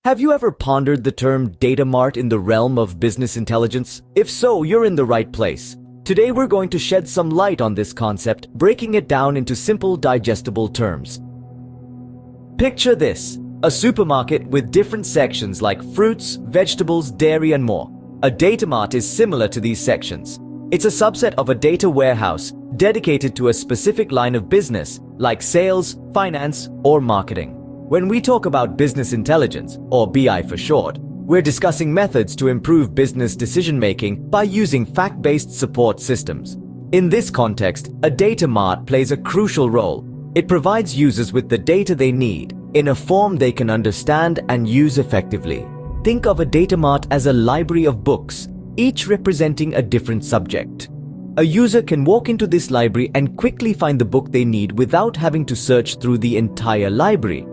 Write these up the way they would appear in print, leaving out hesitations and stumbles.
Have you ever pondered the term Data Mart in the realm of business intelligence? If so, you're in the right place. Today we're going to shed some light on this concept, breaking it down into simple, digestible terms. Picture this: a supermarket with different sections like fruits, vegetables, dairy, and more. A data mart is similar to these sections. It's a subset of a data warehouse dedicated to a specific line of business, like sales, finance, or marketing. When we talk about business intelligence, or BI for short, we're discussing methods to improve business decision-making by using fact-based support systems. In this context, a data mart plays a crucial role. It provides users with the data they need in a form they can understand and use effectively. Think of a data mart as a library of books, each representing a different subject. A user can walk into this library and quickly find the book they need without having to search through the entire library.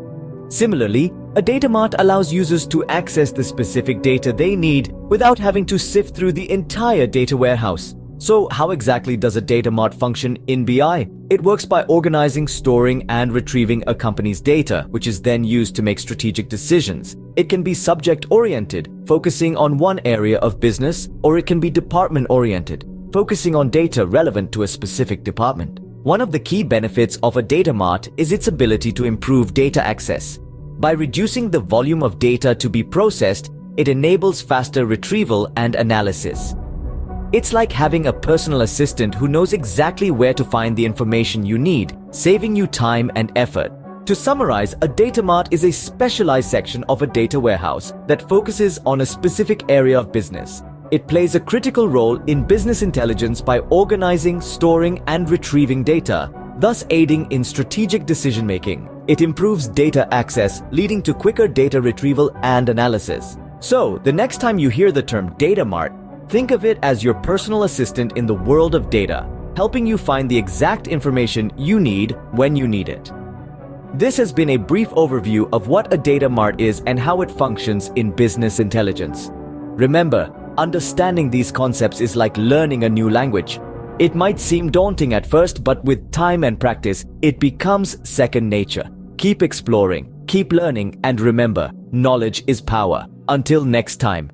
Similarly, a data mart allows users to access the specific data they need without having to sift through the entire data warehouse. So how exactly does a data mart function in BI? It works by organizing, storing, and retrieving a company's data, which is then used to make strategic decisions. It can be subject-oriented, focusing on one area of business, or it can be department-oriented, focusing on data relevant to a specific department. One of the key benefits of a data mart is its ability to improve data access. By reducing the volume of data to be processed, it enables faster retrieval and analysis. It's like having a personal assistant who knows exactly where to find the information you need, saving you time and effort. To summarize, a data mart is a specialized section of a data warehouse that focuses on a specific area of business. It plays a critical role in business intelligence by organizing, storing, and retrieving data, thus aiding in strategic decision-making. It improves data access, leading to quicker data retrieval and analysis. So, the next time you hear the term data mart, think of it as your personal assistant in the world of data, helping you find the exact information you need when you need it. This has been a brief overview of what a data mart is and how it functions in business intelligence. Remember, understanding these concepts is like learning a new language. It might seem daunting at first, but with time and practice, it becomes second nature. Keep exploring, keep learning, and remember, knowledge is power. Until next time.